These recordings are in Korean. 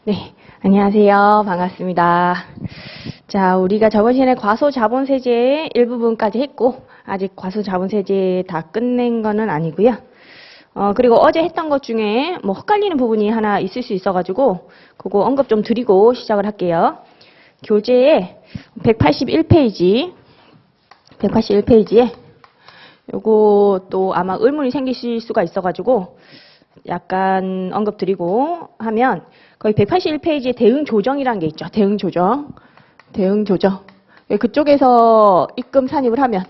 네, 안녕하세요. 반갑습니다. 자, 우리가 저번 시간에 과소자본세제 일부분까지 했고, 아직 과소자본세제 다 끝낸 거는 아니고요. 그리고 어제 했던 것 중에 뭐 헷갈리는 부분이 하나 있을 수 있어가지고, 그거 언급 좀 드리고 시작을 할게요. 교재에 181페이지에 요거 또 아마 의문이 생기실 수가 있어가지고, 약간 언급 드리고 하면 거기 181페이지에 대응 조정이라는 게 있죠. 대응 조정. 그쪽에서 입금 산입을 하면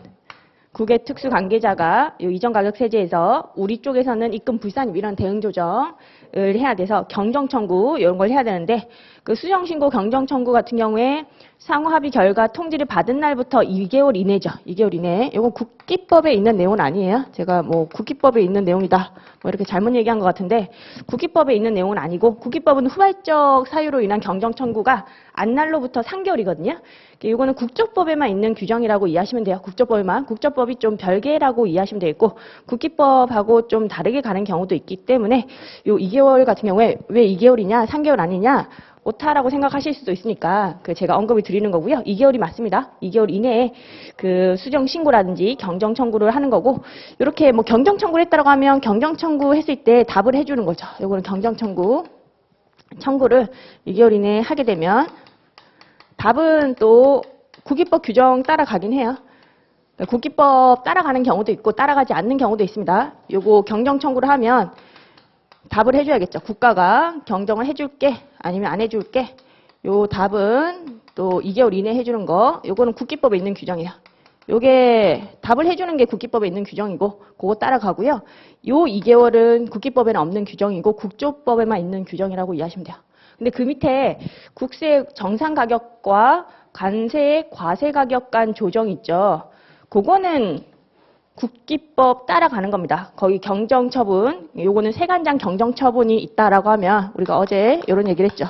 국외 특수 관계자가 이전 가격 세제에서 우리 쪽에서는 입금 불산입 이런 대응 조정을 해야 돼서 경정 청구 이런 걸 해야 되는데 그 수정 신고 경정 청구 같은 경우에 상호 합의 결과 통지를 받은 날부터 2개월 이내죠. 2개월 이내. 이건 국기법에 있는 내용은 아니에요. 제가 뭐 국기법에 있는 내용이다. 뭐 이렇게 잘못 얘기한 것 같은데 국기법에 있는 내용은 아니고 국기법은 후발적 사유로 인한 경정 청구가 안날로부터 3개월이거든요. 이거는 국조법에만 있는 규정이라고 이해하시면 돼요. 국조법에만. 국조법이 좀 별개라고 이해하시면 되겠고 국기법하고 좀 다르게 가는 경우도 있기 때문에 요 2개월 같은 경우에 왜 2개월이냐 3개월 아니냐 오타라고 생각하실 수도 있으니까 제가 언급을 드리는 거고요. 2개월이 맞습니다. 2개월 이내에 그 수정 신고라든지 경정 청구를 하는 거고 이렇게 뭐 경정 청구를 했다고 하면 경정 청구했을 때 답을 해주는 거죠. 요거는 경정 청구를 2개월 이내에 하게 되면 답은 또 국기법 규정 따라가긴 해요. 국기법 따라가는 경우도 있고 따라가지 않는 경우도 있습니다. 요거 경정 청구를 하면 답을 해줘야겠죠. 국가가 경정을 해줄게 아니면 안 해줄게. 요 답은 또 2개월 이내에 해주는 거. 요거는 국기법에 있는 규정이에요. 요게 답을 해주는 게 국기법에 있는 규정이고 그거 따라가고요. 요 2개월은 국기법에는 없는 규정이고 국조법에만 있는 규정이라고 이해하시면 돼요. 근데 그 밑에 국세 정상 가격과 관세 과세 가격 간 조정 있죠. 그거는 국기법 따라가는 겁니다. 거기 경정처분, 요거는 세관장 경정처분이 있다라고 하면 우리가 어제 이런 얘기를 했죠.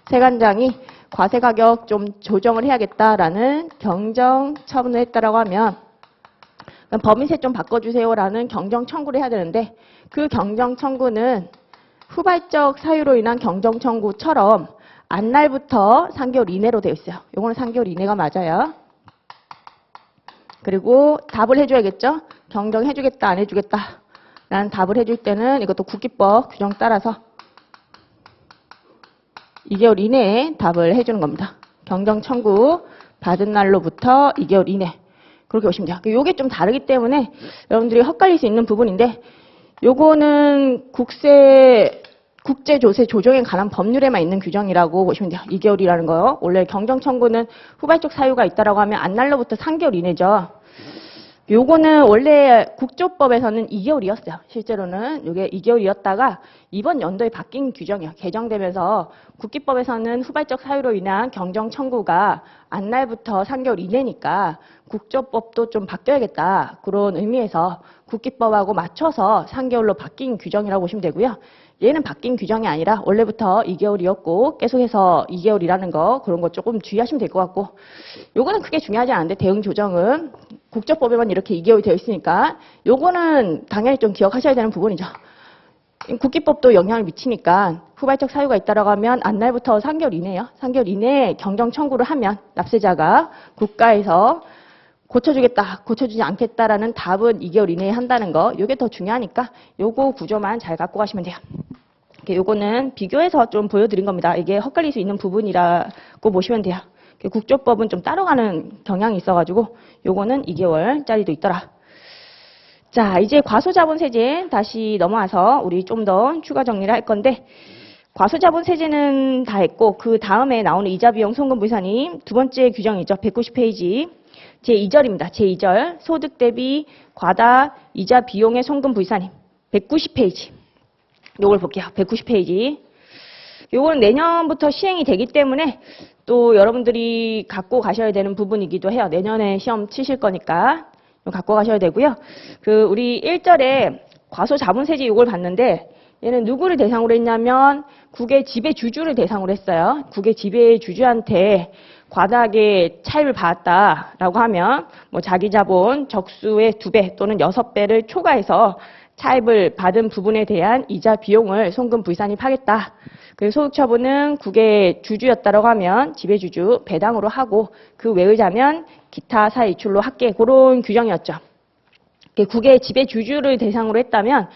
세관장이 과세 가격 좀 조정을 해야겠다라는 경정처분을 했다라고 하면 법인세 좀 바꿔주세요라는 경정 청구를 해야 되는데 그 경정 청구는 후발적 사유로 인한 경정 청구처럼 안날부터 3개월 이내로 되어 있어요. 요거는 3개월 이내가 맞아요. 그리고 답을 해줘야겠죠. 경정해주겠다 안 해주겠다 라는 답을 해줄 때는 이것도 국기법 규정 따라서 2개월 이내에 답을 해주는 겁니다. 경정 청구 받은 날로부터 2개월 이내 그렇게 보시면 돼요. 요게 좀 다르기 때문에 여러분들이 헷갈릴 수 있는 부분인데 요거는 국제조세 조정에 관한 법률에만 있는 규정이라고 보시면 돼요. 2개월이라는 거요. 원래 경정 청구는 후발적 사유가 있다라고 하면 안날로부터 3개월 이내죠. 요거는 원래 국조법에서는 2개월이었어요. 실제로는 이게 2개월이었다가 이번 연도에 바뀐 규정이에요. 개정되면서 국기법에서는 후발적 사유로 인한 경정 청구가 안날부터 3개월 이내니까 국조법도 좀 바뀌어야겠다. 그런 의미에서 국기법하고 맞춰서 3개월로 바뀐 규정이라고 보시면 되고요. 얘는 바뀐 규정이 아니라 원래부터 2개월이었고 계속해서 2개월이라는 거 그런 거 조금 주의하시면 될 것 같고 요거는 크게 중요하지 않은데 대응 조정은 국조법에만 이렇게 2개월이 되어 있으니까 요거는 당연히 좀 기억하셔야 되는 부분이죠. 국기법도 영향을 미치니까 후발적 사유가 있다라고 하면 안날부터 3개월 이내요. 3개월 이내에 경정 청구를 하면 납세자가 국가에서 고쳐주겠다, 고쳐주지 않겠다라는 답은 2개월 이내에 한다는 거, 요게 더 중요하니까 요거 구조만 잘 갖고 가시면 돼요. 요거는 비교해서 좀 보여드린 겁니다. 이게 헷갈릴 수 있는 부분이라고 보시면 돼요. 국조법은 좀 따라가는 경향이 있어가지고 요거는 2개월짜리도 있더라. 자, 이제 과소자본세제 다시 넘어와서 우리 좀 더 추가 정리를 할 건데 과소자본세제는 다 했고 그 다음에 나오는 이자비용 송금불산임 두 번째 규정이죠. 190페이지. 제2절입니다. 제2절 소득 대비 과다 이자 비용의 송금 불산임 190페이지. 요걸 볼게요. 190페이지. 요거는 내년부터 시행이 되기 때문에 또 여러분들이 갖고 가셔야 되는 부분이기도 해요. 내년에 시험 치실 거니까 갖고 가셔야 되고요. 우리 1절에 과소자본세제 요걸 봤는데 얘는 누구를 대상으로 했냐면 국외 지배주주를 대상으로 했어요. 국외 지배주주한테 과다하게 차입을 받았다라고 하면 뭐 자기 자본 적수의 2배 또는 6배를 초과해서 차입을 받은 부분에 대한 이자 비용을 송금 불산입하겠다. 그래서 소득처분은 국의 주주였다라고 하면 지배주주 배당으로 하고 그 외의자면 기타 사유 이출로 할게. 그런 규정이었죠. 국의 지배주주를 대상으로 했다면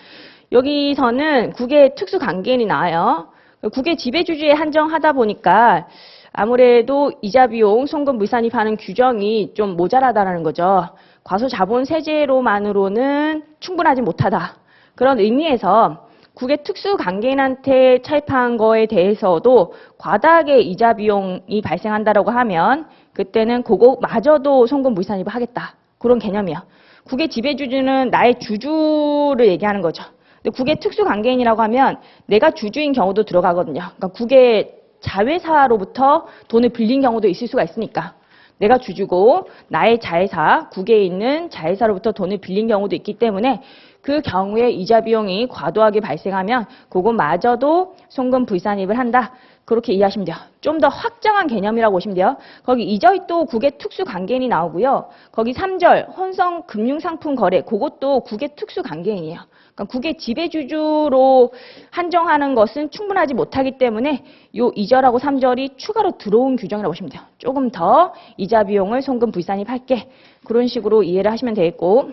여기서는 국의 특수관계인이 나와요. 국의 지배주주에 한정하다 보니까 아무래도 이자 비용 송금 불산입하는 규정이 좀 모자라다는 거죠. 과소자본세제로만으로는 충분하지 못하다. 그런 의미에서 국의 특수관계인한테 차입한 거에 대해서도 과다하게 이자 비용이 발생한다라고 하면 그때는 그거마저도 송금 불산입을 하겠다. 그런 개념이에요. 국의 지배주주는 나의 주주를 얘기하는 거죠. 근데 국의 특수관계인이라고 하면 내가 주주인 경우도 들어가거든요. 그러니까 국의 자회사로부터 돈을 빌린 경우도 있을 수가 있으니까. 내가 주주고 나의 자회사, 국에 있는 자회사로부터 돈을 빌린 경우도 있기 때문에 그 경우에 이자 비용이 과도하게 발생하면 그것마저도 송금 불산입을 한다. 그렇게 이해하시면 돼요. 좀 더 확장한 개념이라고 보시면 돼요. 거기 2절 또 국의 특수관계인이 나오고요. 거기 3절 혼성 금융상품 거래 그것도 국의 특수관계인이에요. 그러니까 국의 지배주주로 한정하는 것은 충분하지 못하기 때문에 요 2절하고 3절이 추가로 들어온 규정이라고 보시면 돼요. 조금 더 이자 비용을 송금 불산입할게. 그런 식으로 이해를 하시면 되겠고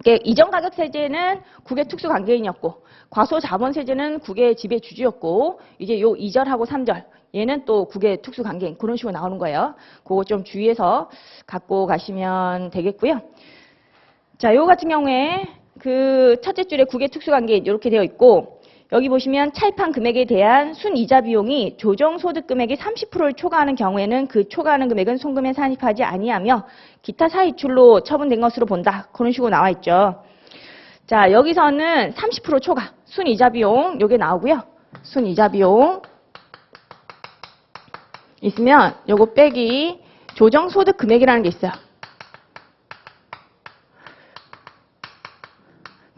이전가격세제는 국의 특수관계인이었고 과소자본세제는 국의 지배주주였고 이제 요 2절하고 3절 얘는 또 국의 특수관계인 그런 식으로 나오는 거예요. 그거 좀 주의해서 갖고 가시면 되겠고요. 자, 요 같은 경우에 그 첫째 줄에 국의 특수관계인 이렇게 되어 있고 여기 보시면 차입한 금액에 대한 순이자 비용이 조정소득금액의 30%를 초과하는 경우에는 그 초과하는 금액은 송금에 산입하지 아니하며 기타 사이출로 처분된 것으로 본다. 그런 식으로 나와 있죠. 자, 여기서는 30% 초과 순이자 비용 요게 나오고요. 순이자 비용 있으면 요거 빼기 조정소득금액이라는 게 있어요.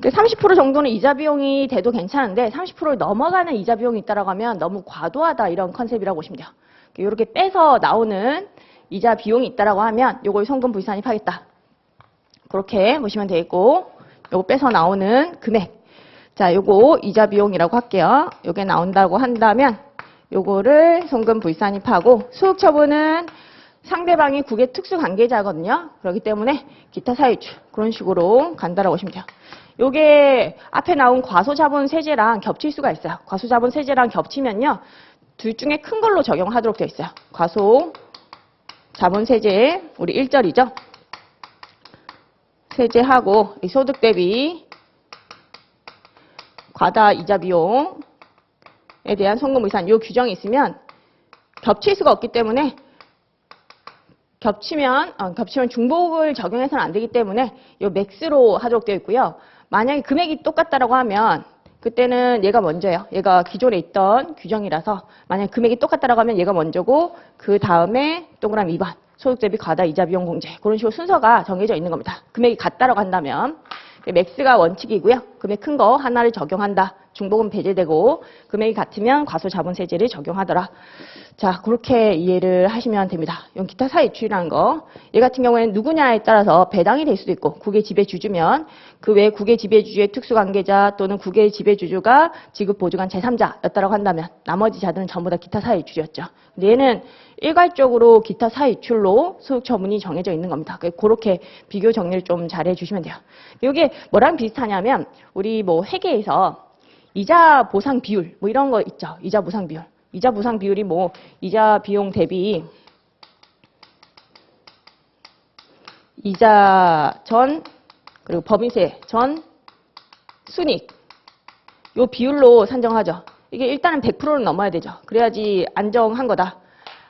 30% 정도는 이자 비용이 돼도 괜찮은데 30%를 넘어가는 이자 비용이 있다라고 하면 너무 과도하다 이런 컨셉이라고 보시면 돼요. 이렇게 빼서 나오는 이자 비용이 있다라고 하면 요걸 송금 불산입하겠다. 그렇게 보시면 되겠고 요거 빼서 나오는 금액. 자, 요거 이자 비용이라고 할게요. 요게 나온다고 한다면 요거를 송금 불산입하고 소득처분은 상대방이 국의 특수관계자거든요. 그렇기 때문에 기타 사유출 그런 식으로 간다라고 보시면 돼요. 요게 앞에 나온 과소자본세제랑 겹칠 수가 있어요. 과소자본세제랑 겹치면요. 둘 중에 큰 걸로 적용하도록 되어 있어요. 과소자본세제 우리 1절이죠. 세제하고 이 소득 대비 과다 이자 비용에 대한 송금 불산 요 규정이 있으면 겹칠 수가 없기 때문에 겹치면 중복을 적용해서는 안 되기 때문에 요 맥스로 하도록 되어 있고요. 만약에 금액이 똑같다라고 하면 그때는 얘가 먼저예요. 얘가 기존에 있던 규정이라서 만약에 금액이 똑같다라고 하면 얘가 먼저고 그 다음에 동그라미 2번 소득 대비 과다 이자 비용 공제 그런 식으로 순서가 정해져 있는 겁니다. 금액이 같다라고 한다면 맥스가 원칙이고요. 금액 큰 거 하나를 적용한다. 중복은 배제되고 금액이 같으면 과소자본세제를 적용하더라. 자, 그렇게 이해를 하시면 됩니다. 이건 기타 사이출이라는 거. 얘 같은 경우에는 누구냐에 따라서 배당이 될 수도 있고 국의 지배주주면 그 외에 국의 지배주주의 특수관계자 또는 국의 지배주주가 지급 보증한 제3자였다고 한다면 나머지 자들은 전부 다 기타 사이출이었죠. 근데 얘는 일괄적으로 기타 사이출로 소득처분이 정해져 있는 겁니다. 그렇게 비교 정리를 좀 잘해 주시면 돼요. 이게 뭐랑 비슷하냐면 우리 뭐 회계에서 이자 보상 비율 뭐 이런 거 있죠. 이자 보상 비율. 이자 보상 비율이 뭐 이자 비용 대비 이자 전 그리고 법인세 전 순이익 요 비율로 산정하죠. 이게 일단은 100%는 넘어야 되죠. 그래야지 안정한 거다.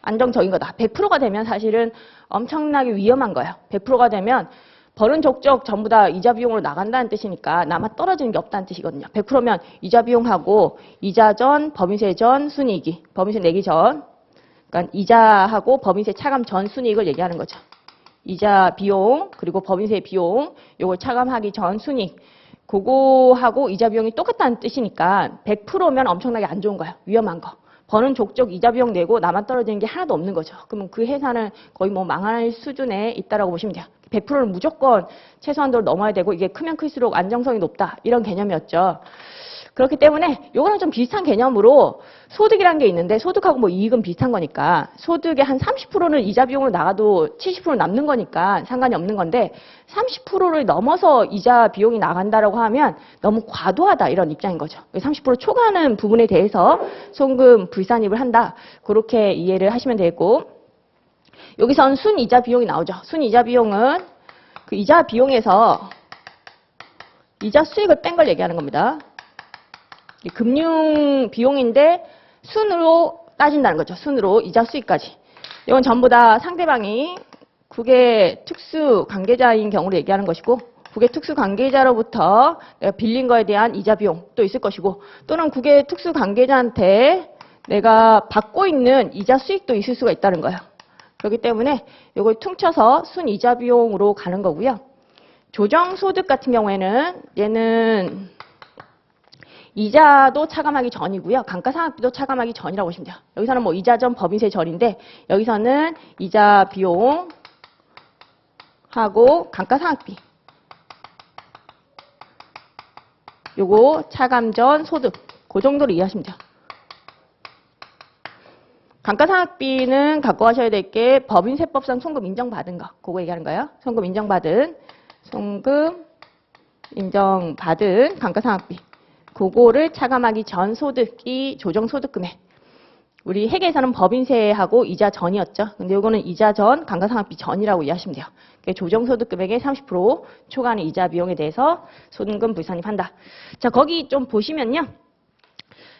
안정적인 거다. 100%가 되면 사실은 엄청나게 위험한 거예요. 100%가 되면 버는 족족 전부 다 이자 비용으로 나간다는 뜻이니까 남아 떨어지는 게 없다는 뜻이거든요. 100%면 이자 비용하고 이자 전, 법인세 전, 순이익이 법인세 내기 전 그러니까 이자하고 법인세 차감 전 순이익을 얘기하는 거죠. 이자 비용 그리고 법인세 비용 요걸 차감하기 전 순이익 그거하고 이자 비용이 똑같다는 뜻이니까 100%면 엄청나게 안 좋은 거예요. 위험한 거. 버는 족족 이자 비용 내고 나만 떨어지는 게 하나도 없는 거죠. 그러면 그 회사는 거의 뭐 망할 수준에 있다라고 보시면 돼요. 100%는 무조건 최소한도를 넘어야 되고 이게 크면 클수록 안정성이 높다. 이런 개념이었죠. 그렇기 때문에 요거랑 좀 비슷한 개념으로 소득이라는 게 있는데 소득하고 뭐 이익은 비슷한 거니까 소득의 한 30%는 이자 비용으로 나가도 70% 남는 거니까 상관이 없는 건데 30%를 넘어서 이자 비용이 나간다라고 하면 너무 과도하다 이런 입장인 거죠. 30% 초과하는 부분에 대해서 송금 불산입을 한다. 그렇게 이해를 하시면 되고 여기선 순이자 비용이 나오죠. 순이자 비용은 그 이자 비용에서 이자 수익을 뺀 걸 얘기하는 겁니다. 금융 비용인데 순으로 따진다는 거죠. 순으로 이자 수익까지. 이건 전부 다 상대방이 국외 특수 관계자인 경우를 얘기하는 것이고 국외 특수 관계자로부터 내가 빌린 거에 대한 이자 비용도 있을 것이고 또는 국외 특수 관계자한테 내가 받고 있는 이자 수익도 있을 수가 있다는 거예요. 그렇기 때문에 이걸 퉁쳐서 순이자 비용으로 가는 거고요. 조정소득 같은 경우에는 얘는 이자도 차감하기 전이고요. 감가상각비도 차감하기 전이라고 보시면 돼요. 여기서는 뭐 이자 전 법인세 전인데 여기서는 이자 비용 하고 감가상각비 요거 차감 전 소득 그 정도로 이해하시면 돼요. 감가상각비는 갖고 가셔야 될 게 법인세법상 송금 인정받은 거 그거 얘기하는 거예요. 송금 인정받은 감가상각비 그거를 차감하기 전 소득이 조정소득금액. 우리 회계에서는 법인세하고 이자 전이었죠. 근데 이거는 이자 전, 감가상각비 전이라고 이해하시면 돼요. 조정소득금액의 30% 초과하는 이자 비용에 대해서 소득금 불산입한다. 자, 거기 좀 보시면요.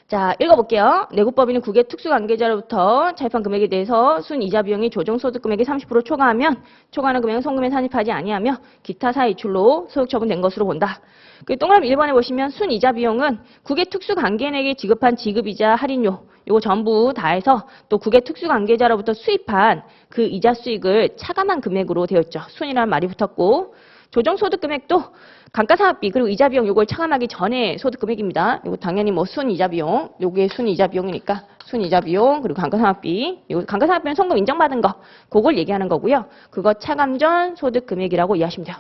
자, 읽어볼게요. 내국법인은 국외 특수관계자로부터 차입한 금액에 대해서 순이자 비용이 조정소득금액의 30% 초과하면 초과하는 금액은 송금에 산입하지 아니하며 기타 사이출로 소득 처분된 것으로 본다. 그 동그라미 1번에 보시면 순이자 비용은 국외 특수관계인에게 지급한 지급이자 할인료 요거 전부 다 해서 또 국외 특수관계자로부터 수입한 그 이자 수익을 차감한 금액으로 되어 있죠. 순이라는 말이 붙었고 조정소득금액도 감가상각비 그리고 이자 비용 요걸 차감하기 전에 소득금액입니다. 이거 당연히 뭐 순이자 비용, 요게 순이자 비용이니까 순이자 비용 그리고 감가상각비. 이거 감가상각비는 송금 인정받은 거 그걸 얘기하는 거고요. 그거 차감 전 소득금액이라고 이해하시면 돼요.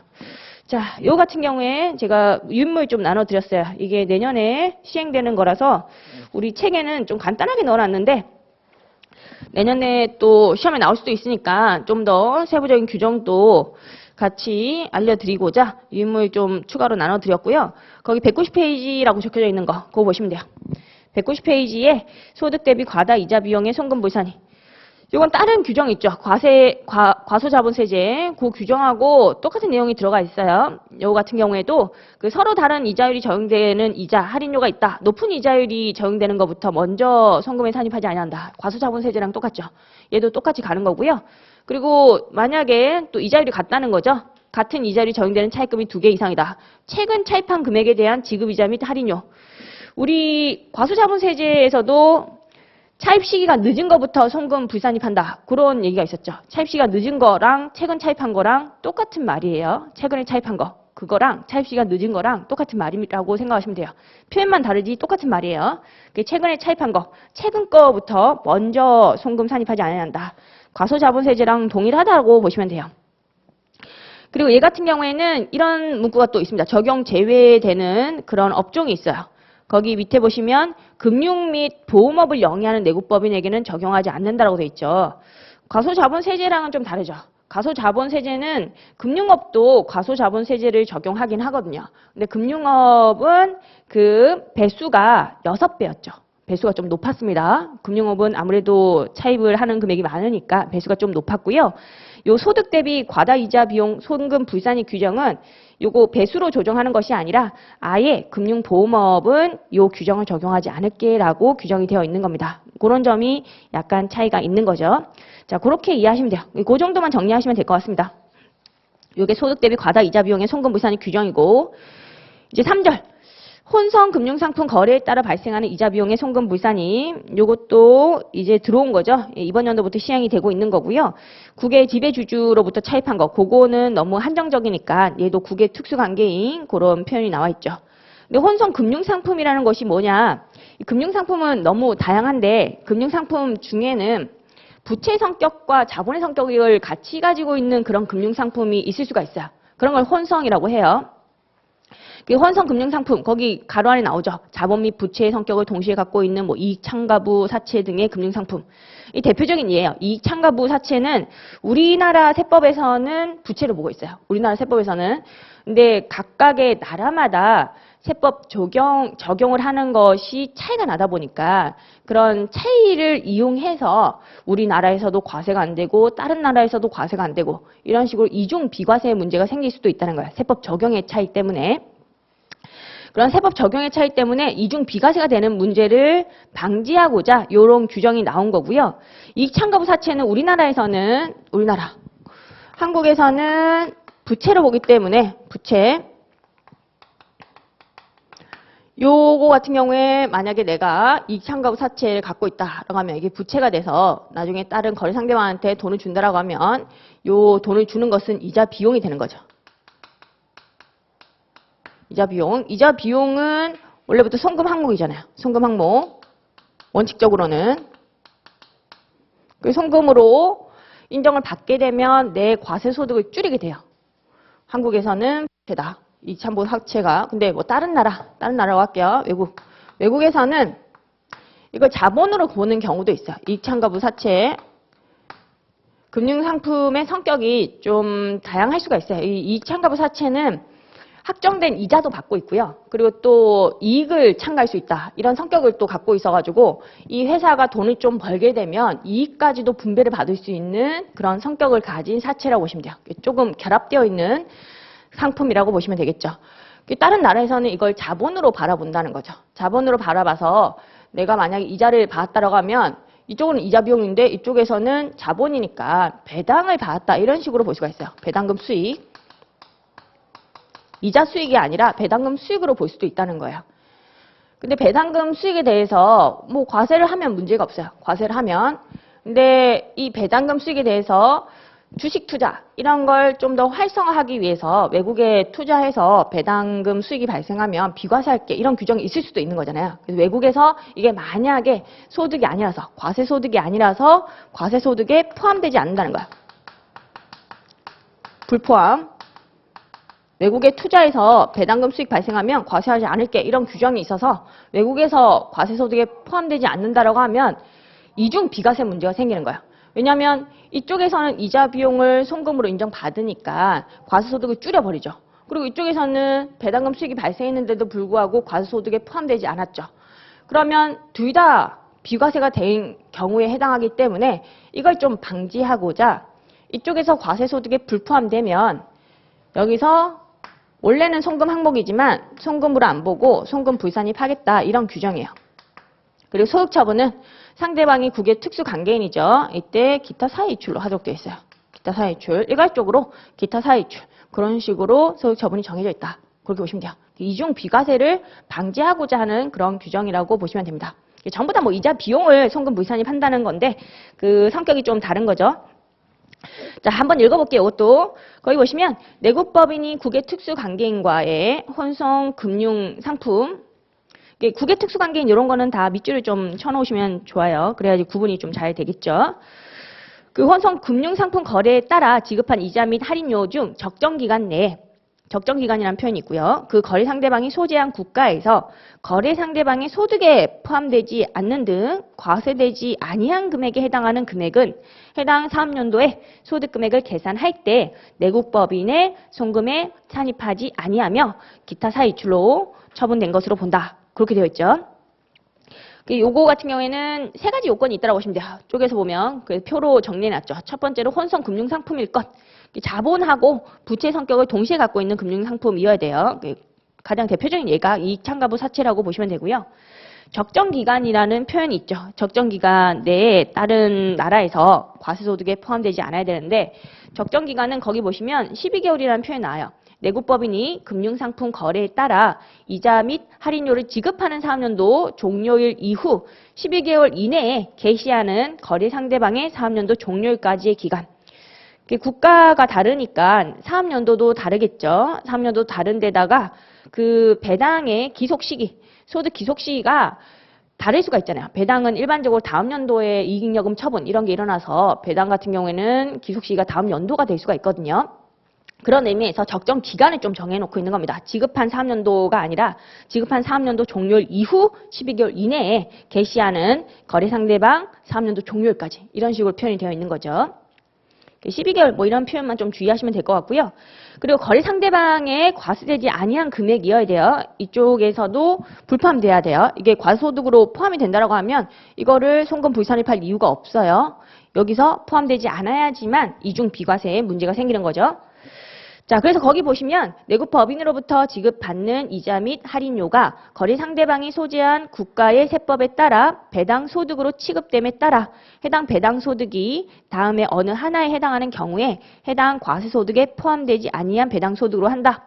자, 요 같은 경우에 제가 유인물 좀 나눠드렸어요. 이게 내년에 시행되는 거라서 우리 책에는 좀 간단하게 넣어놨는데 내년에 또 시험에 나올 수도 있으니까 좀 더 세부적인 규정도 같이 알려드리고자 유인물 좀 추가로 나눠드렸고요. 거기 190페이지라고 적혀져 있는 거 그거 보시면 돼요. 190페이지에 소득 대비 과다 이자 비용의 송금 불산이 이건 다른 규정 있죠. 과소자본세제 그 규정하고 똑같은 내용이 들어가 있어요. 요거 같은 경우에도 그 서로 다른 이자율이 적용되는 이자 할인료가 있다. 높은 이자율이 적용되는 것부터 먼저 송금에 산입하지 아니한다. 과소자본세제랑 똑같죠. 얘도 똑같이 가는 거고요. 그리고 만약에 또 이자율이 같다는 거죠. 같은 이자율이 적용되는 차입금이 2개 이상이다. 최근 차입한 금액에 대한 지급이자 및 할인료. 우리 과소자본세제에서도 차입 시기가 늦은 거부터 송금 불산입한다. 그런 얘기가 있었죠. 차입 시기가 늦은 거랑 최근 차입한 거랑 똑같은 말이에요. 최근에 차입한 거. 그거랑 차입 시기가 늦은 거랑 똑같은 말이라고 생각하시면 돼요. 표현만 다르지 똑같은 말이에요. 최근에 차입한 거. 최근 거부터 먼저 송금 산입하지 않아야 한다. 과소자본세제랑 동일하다고 보시면 돼요. 그리고 얘 같은 경우에는 이런 문구가 또 있습니다. 적용 제외되는 그런 업종이 있어요. 거기 밑에 보시면 금융 및 보험업을 영위하는 내국법인에게는 적용하지 않는다라고 돼 있죠. 과소자본세제랑은 좀 다르죠. 과소자본세제는 금융업도 과소자본세제를 적용하긴 하거든요. 근데 금융업은 그 배수가 6배였죠. 배수가 좀 높았습니다. 금융업은 아무래도 차입을 하는 금액이 많으니까 배수가 좀 높았고요. 요 소득 대비 과다 이자 비용 송금 불산입 규정은 요거 배수로 조정하는 것이 아니라 아예 금융보험업은 요 규정을 적용하지 않을게라고 규정이 되어 있는 겁니다. 그런 점이 약간 차이가 있는 거죠. 자, 그렇게 이해하시면 돼요. 그 정도만 정리하시면 될 것 같습니다. 요게 소득 대비 과다 이자 비용의 송금 불산입 규정이고 이제 3절. 혼성 금융상품 거래에 따라 발생하는 이자 비용의 송금 불산입 요것도 이제 들어온 거죠. 이번 연도부터 시행이 되고 있는 거고요. 국외 지배주주로부터 차입한 거 그거는 너무 한정적이니까 얘도 국외 특수관계인 그런 표현이 나와 있죠. 근데 혼성 금융상품이라는 것이 뭐냐? 금융상품은 너무 다양한데 금융상품 중에는 부채 성격과 자본의 성격을 같이 가지고 있는 그런 금융상품이 있을 수가 있어요. 그런 걸 혼성이라고 해요. 그 혼성 금융상품, 거기 가로 안에 나오죠. 자본 및 부채의 성격을 동시에 갖고 있는 뭐 이익참가부 사채 등의 금융상품. 이 대표적인 예예요. 이익참가부 사채는 우리나라 세법에서는 부채로 보고 있어요. 우리나라 세법에서는. 근데 각각의 나라마다 세법 적용을 하는 것이 차이가 나다 보니까 그런 차이를 이용해서 우리나라에서도 과세가 안 되고 다른 나라에서도 과세가 안 되고 이런 식으로 이중 비과세 문제가 생길 수도 있다는 거예요. 세법 적용의 차이 때문에. 그런 세법 적용의 차이 때문에 이중 비과세가 되는 문제를 방지하고자 이런 규정이 나온 거고요. 이익참가부 사채는 한국에서는 부채로 보기 때문에 부채. 요거 같은 경우에 만약에 내가 이익참가부 사채를 갖고 있다라고 하면 이게 부채가 돼서 나중에 다른 거래 상대방한테 돈을 준다라고 하면 요 돈을 주는 것은 이자 비용이 되는 거죠. 이자 비용은 원래부터 송금 항목이잖아요. 송금 항목. 원칙적으로는. 그 송금으로 인정을 받게 되면 내 과세 소득을 줄이게 돼요. 한국에서는 되다. 이익참가부 사채가. 근데 뭐 다른 나라로 할게요. 외국에서는 이걸 자본으로 보는 경우도 있어요. 이익참가부 사채. 금융상품의 성격이 좀 다양할 수가 있어요. 이 이익참가부 사채는 확정된 이자도 받고 있고요. 그리고 또 이익을 참가할 수 있다. 이런 성격을 또 갖고 있어가지고 이 회사가 돈을 좀 벌게 되면 이익까지도 분배를 받을 수 있는 그런 성격을 가진 사채라고 보시면 돼요. 조금 결합되어 있는 상품이라고 보시면 되겠죠. 다른 나라에서는 이걸 자본으로 바라본다는 거죠. 자본으로 바라봐서 내가 만약에 이자를 받았다라고 하면 이쪽은 이자 비용인데 이쪽에서는 자본이니까 배당을 받았다. 이런 식으로 볼 수가 있어요. 배당금 수익. 이자 수익이 아니라 배당금 수익으로 볼 수도 있다는 거예요. 근데 배당금 수익에 대해서 뭐 과세를 하면 문제가 없어요. 과세를 하면. 근데 이 배당금 수익에 대해서 주식 투자 이런 걸 좀 더 활성화하기 위해서 외국에 투자해서 배당금 수익이 발생하면 비과세할게 이런 규정이 있을 수도 있는 거잖아요. 그래서 외국에서 이게 만약에 소득이 아니라서 과세 소득이 아니라서 과세 소득에 포함되지 않는다는 거야. 불포함. 외국에 투자해서 배당금 수익 발생하면 과세하지 않을게 이런 규정이 있어서 외국에서 과세 소득에 포함되지 않는다라고 하면 이중 비과세 문제가 생기는 거예요. 왜냐하면 이쪽에서는 이자 비용을 송금으로 인정받으니까 과세소득을 줄여버리죠. 그리고 이쪽에서는 배당금 수익이 발생했는데도 불구하고 과세소득에 포함되지 않았죠. 그러면 둘 다 비과세가 된 경우에 해당하기 때문에 이걸 좀 방지하고자 이쪽에서 과세소득에 불포함되면 여기서 원래는 송금 항목이지만 송금으로 안 보고 송금 불산입하겠다 이런 규정이에요. 그리고 소득처분은 상대방이 국외 특수관계인이죠. 이때 기타 사회이출로 하도록 되어 있어요. 기타 사회이출. 일괄적으로 기타 사회이출. 그런 식으로 소득처분이 정해져 있다. 그렇게 보시면 돼요. 이중 비과세를 방지하고자 하는 그런 규정이라고 보시면 됩니다. 전부 다 뭐 이자 비용을 송금 불산입한다는 건데 그 성격이 좀 다른 거죠. 자, 한번 읽어볼게요. 이것도. 거기 보시면 내국법인이 국외 특수관계인과의 혼성 금융상품 국외 특수관계인 이런 거는 다 밑줄을 좀 쳐놓으시면 좋아요. 그래야지 구분이 좀 잘 되겠죠. 그 혼성 금융상품 거래에 따라 지급한 이자 및 할인료 중 적정 기간 내에 적정기간이라는 표현이 있고요. 그 거래 상대방이 소재한 국가에서 거래 상대방의 소득에 포함되지 않는 등 과세되지 아니한 금액에 해당하는 금액은 해당 사업연도에 소득금액을 계산할 때 내국법인의 송금에 산입하지 아니하며 기타 사이출로 처분된 것으로 본다. 그렇게 되어 있죠. 요거 같은 경우에는 세 가지 요건이 있다고 보시면 돼요. 쪽에서 보면 그 표로 정리해놨죠. 첫 번째로 혼성 금융상품일 것. 자본하고 부채 성격을 동시에 갖고 있는 금융상품이어야 돼요. 가장 대표적인 예가 이익참가부 사채라고 보시면 되고요. 적정기간이라는 표현이 있죠. 적정기간 내에 다른 나라에서 과세소득에 포함되지 않아야 되는데 적정기간은 거기 보시면 12개월이라는 표현이 나와요. 내국법인이 금융상품 거래에 따라 이자 및 할인료를 지급하는 사업연도 종료일 이후 12개월 이내에 개시하는 거래 상대방의 사업연도 종료일까지의 기간. 국가가 다르니까 사업연도도 다르겠죠. 사업연도 다른 데다가 그 배당의 기속 시기, 소득 기속 시기가 다를 수가 있잖아요. 배당은 일반적으로 다음 연도에 이익잉여금 처분 이런 게 일어나서 배당 같은 경우에는 기속시기가 다음 연도가 될 수가 있거든요. 그런 의미에서 적정 기간을 좀 정해놓고 있는 겁니다. 지급한 사업연도가 아니라 지급한 사업연도 종료일 이후 12개월 이내에 개시하는 거래 상대방 사업연도 종료일까지 이런 식으로 표현이 되어 있는 거죠. 12개월 뭐 이런 표현만 좀 주의하시면 될 것 같고요. 그리고 거래 상대방의 과세되지 아니한 금액이어야 돼요. 이쪽에서도 불포함돼야 돼요. 이게 과소득으로 포함이 된다고 하면 이거를 송금 불산입할 이유가 없어요. 여기서 포함되지 않아야지만 이중 비과세에 문제가 생기는 거죠. 자, 그래서 거기 보시면 내국 법인으로부터 지급받는 이자 및 할인료가 거래 상대방이 소재한 국가의 세법에 따라 배당 소득으로 취급됨에 따라 해당 배당 소득이 다음에 어느 하나에 해당하는 경우에 해당 과세 소득에 포함되지 아니한 배당 소득으로 한다.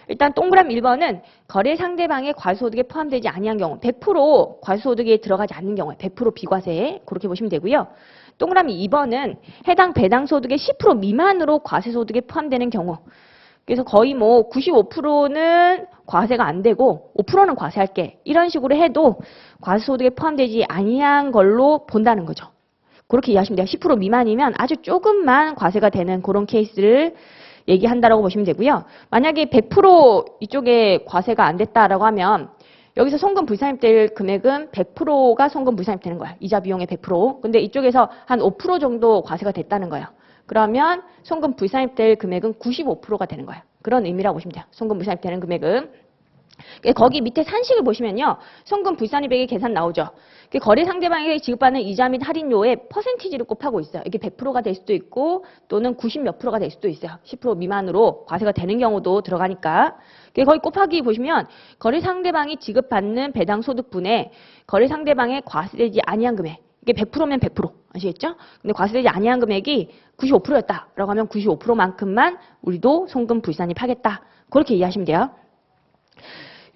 일단 동그라미 1번은 거래 상대방의 과세 소득에 포함되지 아니한 경우 100% 과세 소득에 들어가지 않는 경우에 100% 비과세 그렇게 보시면 되고요. 동그라미 2번은 해당 배당 소득의 10% 미만으로 과세 소득에 포함되는 경우 그래서 거의 뭐 95%는 과세가 안 되고 5%는 과세할게 이런 식으로 해도 과세소득에 포함되지 아니한 걸로 본다는 거죠. 그렇게 이해하시면 돼요. 10% 미만이면 아주 조금만 과세가 되는 그런 케이스를 얘기한다라고 보시면 되고요. 만약에 100% 이쪽에 과세가 안 됐다라고 하면 여기서 송금 불산입될 금액은 100%가 송금 불산입되는 거야. 이자 비용의 100%. 근데 이쪽에서 한 5% 정도 과세가 됐다는 거예요. 그러면 송금 불산입될 금액은 95%가 되는 거예요. 그런 의미라고 보시면 돼요. 송금 불산입되는 금액은. 거기 밑에 산식을 보시면요. 송금 불산입액의 계산 나오죠. 거래 상대방에게 지급받는 이자 및 할인료의 퍼센티지를 곱하고 있어요. 이게 100%가 될 수도 있고 또는 90몇 %가 될 수도 있어요. 10% 미만으로 과세가 되는 경우도 들어가니까. 거기 곱하기 보시면 거래 상대방이 지급받는 배당 소득분에 거래 상대방의 과세되지 아니한 금액. 이게 100%면 100%. 아시겠죠? 근데 과세되지 아니한 금액이 95%였다라고 하면 95%만큼만 우리도 송금 불산입하겠다. 그렇게 이해하시면 돼요.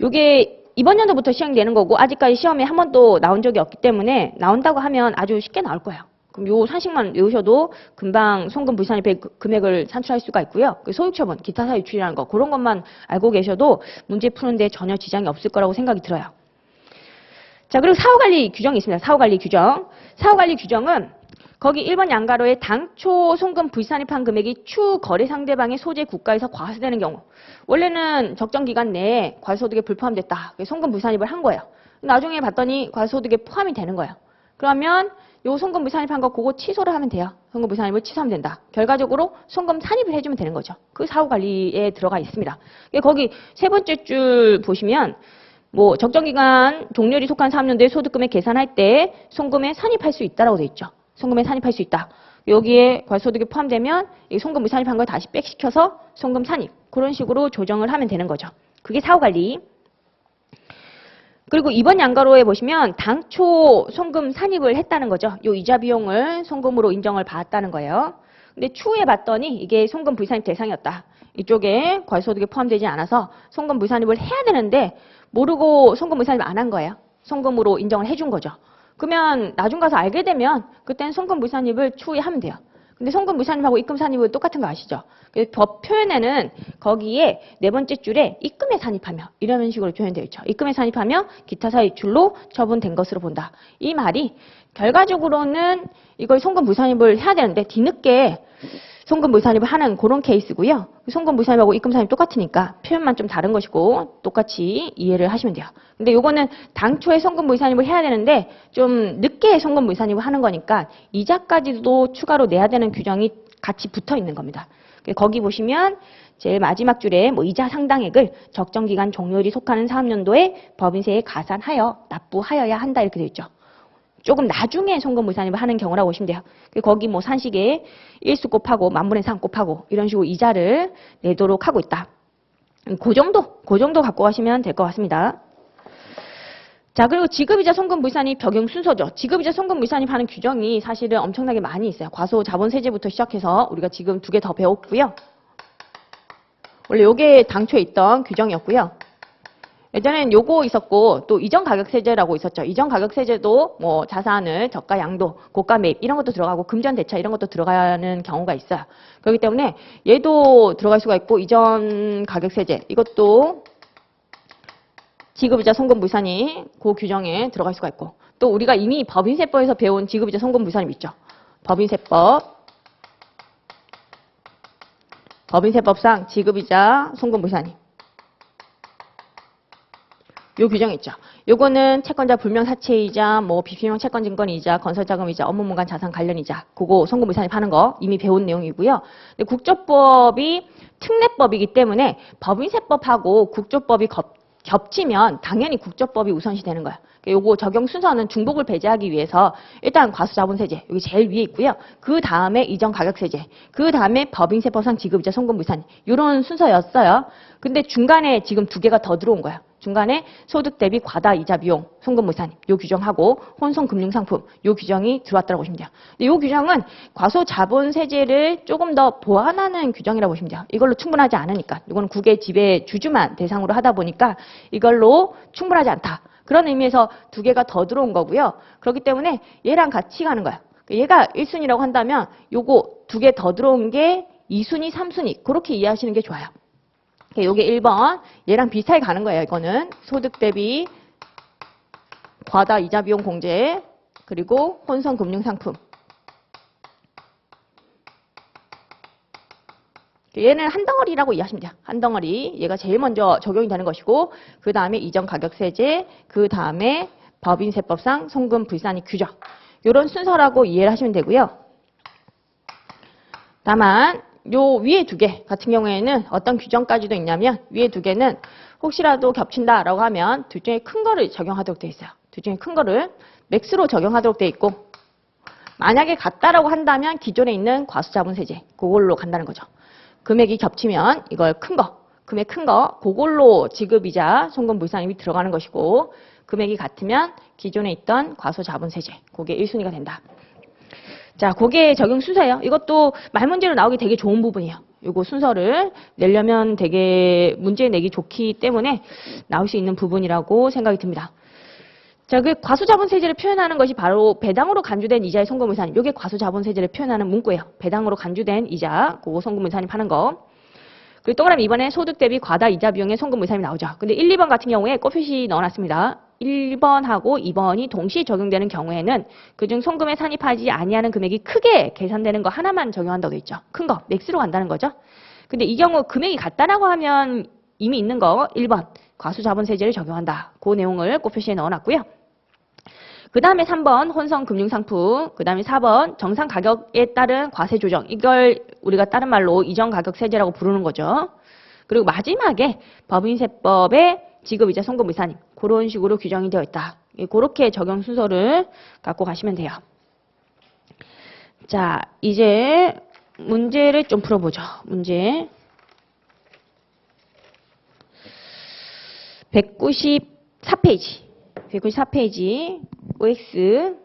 요게 이번 연도부터 시행되는 거고 아직까지 시험에 한 번도 나온 적이 없기 때문에 나온다고 하면 아주 쉽게 나올 거예요. 그럼 요 산식만 외우셔도 금방 송금 불산입의 금액을 산출할 수가 있고요. 소유처분, 기타 사유 유출이라는 거 그런 것만 알고 계셔도 문제 푸는데 전혀 지장이 없을 거라고 생각이 들어요. 자, 그리고 사후관리 규정이 있습니다. 사후관리 규정. 사후관리 규정은 거기 1번 양가로에 당초 송금 불산입한 금액이 추후 거래 상대방의 소재 국가에서 과세되는 경우 원래는 적정 기간 내에 과세소득에 불포함됐다. 송금 불산입을 한 거예요. 나중에 봤더니 과세소득에 포함이 되는 거예요. 그러면 요 송금 불산입한 거 그거 취소를 하면 돼요. 송금 불산입을 취소하면 된다. 결과적으로 송금 산입을 해주면 되는 거죠. 그 사후관리에 들어가 있습니다. 거기 세 번째 줄 보시면 뭐 적정기간 종료일이 속한 사업연도의 소득금액 계산할 때 송금에 산입할 수 있다라고 돼 있죠. 송금에 산입할 수 있다. 여기에 과세소득이 포함되면 이 송금 불산입한 걸 다시 백시켜서 송금 산입 그런 식으로 조정을 하면 되는 거죠. 그게 사후관리. 그리고 이번 양가로에 보시면 당초 송금 산입을 했다는 거죠. 요 이자 비용을 송금으로 인정을 받았다는 거예요. 근데 추후에 봤더니 이게 송금 불산입 대상이었다. 이쪽에 과세소득에 포함되지 않아서 송금 불산입을 해야 되는데 모르고 송금 불산입 안 한 거예요. 송금으로 인정을 해준 거죠. 그러면 나중 가서 알게 되면 그때는 송금 불산입을 추후에 하면 돼요. 근데 송금 불산입하고 입금 산입은 똑같은 거 아시죠? 법 표현에는 거기에 네 번째 줄에 입금에 산입하며 이런 식으로 표현되어 있죠. 입금에 산입하며 기타 사유출로 처분된 것으로 본다. 이 말이 결과적으로는 이걸 송금 불산입을 해야 되는데 뒤늦게 송금 불산입을 하는 그런 케이스고요. 송금 불산입하고 입금 산입 똑같으니까 표현만 좀 다른 것이고 똑같이 이해를 하시면 돼요. 근데 요거는 당초에 송금 불산입을 해야 되는데 좀 늦게 송금 불산입을 하는 거니까 이자까지도 추가로 내야 되는 규정이 같이 붙어 있는 겁니다. 거기 보시면 제일 마지막 줄에 뭐 이자 상당액을 적정 기간 종료일이 속하는 사업연도에 법인세에 가산하여 납부하여야 한다 이렇게 되어 있죠. 조금 나중에 송금 불산입을 하는 경우라고 보시면 돼요. 거기 뭐 산식에 일수 곱하고 만분의 3 곱하고 이런 식으로 이자를 내도록 하고 있다. 그 정도 갖고 가시면 될 것 같습니다. 자, 그리고 지급이자 송금 불산입 적용 순서죠. 지급이자 송금 불산입하는 규정이 사실은 엄청나게 많이 있어요. 과소 자본세제부터 시작해서 우리가 지금 2개 더 배웠고요. 원래 요게 당초에 있던 규정이었고요. 예전에는 요거 있었고 또 이전가격세제라고 있었죠. 이전가격세제도 뭐 자산을 저가 양도, 고가 매입 이런 것도 들어가고 금전 대차 이런 것도 들어가는 경우가 있어요. 그렇기 때문에 얘도 들어갈 수가 있고 이전가격세제 이것도 지급이자 송금 불산입 그 규정에 들어갈 수가 있고 또 우리가 이미 법인세법에서 배운 지급이자 송금불산임 있죠. 법인세법상 지급이자 송금불산임. 요 규정이 있죠. 요거는 채권자 불명 사채이자, 뭐 비필명 채권 증권이자, 건설자금이자, 업무문간 자산 관련이자, 그거 송금불산임 하는 거 이미 배운 내용이고요. 근데 국조법이 특례법이기 때문에 법인세법하고 국조법이 겹치면 당연히 국조법이 우선시 되는 거야. 요거 적용 순서는 중복을 배제하기 위해서 일단 과수자본세제 여기 제일 위에 있고요. 그 다음에 이전가격세제, 그 다음에 법인세법상 지급이자 송금불산 이런 순서였어요. 근데 중간에 지금 두 개가 더 들어온 거야. 중간에 소득 대비 과다 이자 비용 송금불산 요 규정하고 혼성금융상품 요 규정이 들어왔다고 보시면 돼요. 근데 요 규정은 과소자본세제를 조금 더 보완하는 규정이라고 보시면 돼요. 이걸로 충분하지 않으니까. 이거는 국외 지배 주주만 대상으로 하다 보니까 이걸로 충분하지 않다. 그런 의미에서 두 개가 더 들어온 거고요. 그렇기 때문에 얘랑 같이 가는 거야. 얘가 1순위라고 한다면 요거 두 개 더 들어온 게 2순위, 3순위 그렇게 이해하시는 게 좋아요. 요게 1번 얘랑 비슷하게 가는 거예요. 이거는 소득 대비 과다 이자 비용 공제 그리고 혼성 금융 상품. 얘는 한 덩어리라고 이해하시면 돼요. 한 덩어리. 얘가 제일 먼저 적용이 되는 것이고 그 다음에 이전 가격세제, 그 다음에 법인세법상 송금불산이 규정. 이런 순서라고 이해를 하시면 되고요. 다만 요 위에 두 개 같은 경우에는 어떤 규정까지도 있냐면 위에 두 개는 혹시라도 겹친다라고 하면 둘 중에 큰 거를 적용하도록 되어 있어요. 둘 중에 큰 거를 맥스로 적용하도록 되어 있고 만약에 같다라고 한다면 기존에 있는 과수자본세제 그걸로 간다는 거죠. 금액이 겹치면 이걸 큰 거, 금액 큰 거 그걸로 지급이자 송금불산임이 들어가는 것이고 금액이 같으면 기존에 있던 과소자본세제 그게 1순위가 된다. 자, 그게 적용 순서예요. 이것도 말문제로 나오기 되게 좋은 부분이에요. 요거 순서를 내려면 되게 문제 내기 좋기 때문에 나올 수 있는 부분이라고 생각이 듭니다. 자, 그 과소자본세제를 표현하는 것이 바로 배당으로 간주된 이자의 송금불산임. 이게 과소자본세제를 표현하는 문구예요. 배당으로 간주된 이자, 그거 송금불산임 하는 거. 그리고 동그라미 2번에 소득 대비 과다 이자 비용의 송금불산임이 나오죠. 근데 1, 2번 같은 경우에 꽃표시 넣어놨습니다. 1번하고 2번이 동시에 적용되는 경우에는 그중 송금에 산입하지 아니하는 금액이 크게 계산되는 거 하나만 적용한다고 돼 있죠. 큰 거, 맥스로 간다는 거죠. 근데 이 경우 금액이 같다라고 하면 이미 있는 거 1번 과수자본세제를 적용한다. 그 내용을 꽃표시에 넣어놨고요. 그 다음에 3번 혼성금융상품, 그 다음에 4번 정상가격에 따른 과세조정. 이걸 우리가 다른 말로 이전가격세제라고 부르는 거죠. 그리고 마지막에 법인세법의 지급이자 송금불산임. 그런 식으로 규정이 되어 있다. 그렇게 적용 순서를 갖고 가시면 돼요. 자, 이제 문제를 좀 풀어보죠. 문제 194페이지. 194페이지 OX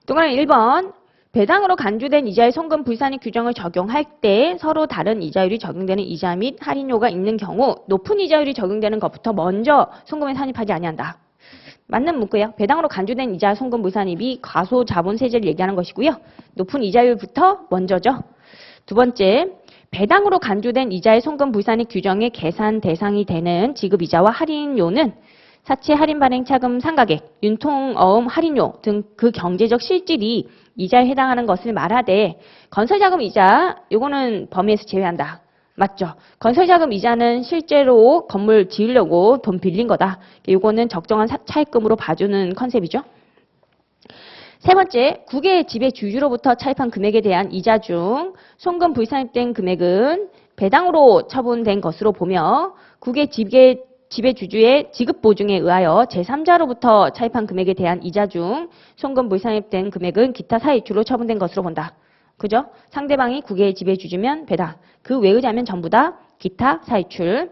동그라미 1번 배당으로 간주된 이자의 송금불산임 규정을 적용할 때 서로 다른 이자율이 적용되는 이자 및 할인료가 있는 경우 높은 이자율이 적용되는 것부터 먼저 송금에 산입하지 아니한다. 맞는 문구예요. 배당으로 간주된 이자 송금불산임이 과소자본세제를 얘기하는 것이고요. 높은 이자율부터 먼저죠. 두 번째, 배당으로 간주된 이자의 송금불산임 규정의 계산 대상이 되는 지급이자와 할인료는 사채 할인 발행 차금 상가액, 윤통어음 할인료 등 그 경제적 실질이 이자에 해당하는 것을 말하되 건설자금 이자 요거는 범위에서 제외한다. 맞죠? 건설자금 이자는 실제로 건물 지으려고 돈 빌린 거다. 요거는 적정한 차입금으로 봐주는 컨셉이죠. 세 번째, 국외 지배 주주로부터 차입한 금액에 대한 이자 중 송금 불산입된 금액은 배당으로 처분된 것으로 보며 국외 지배 주주의 지급 보증에 의하여 제3자로부터 차입한 금액에 대한 이자 중 송금 불산입된 금액은 기타 사이출로 처분된 것으로 본다. 그죠? 상대방이 국외 지배 주주면 배당, 그 외의자면 전부 다 기타 사이출.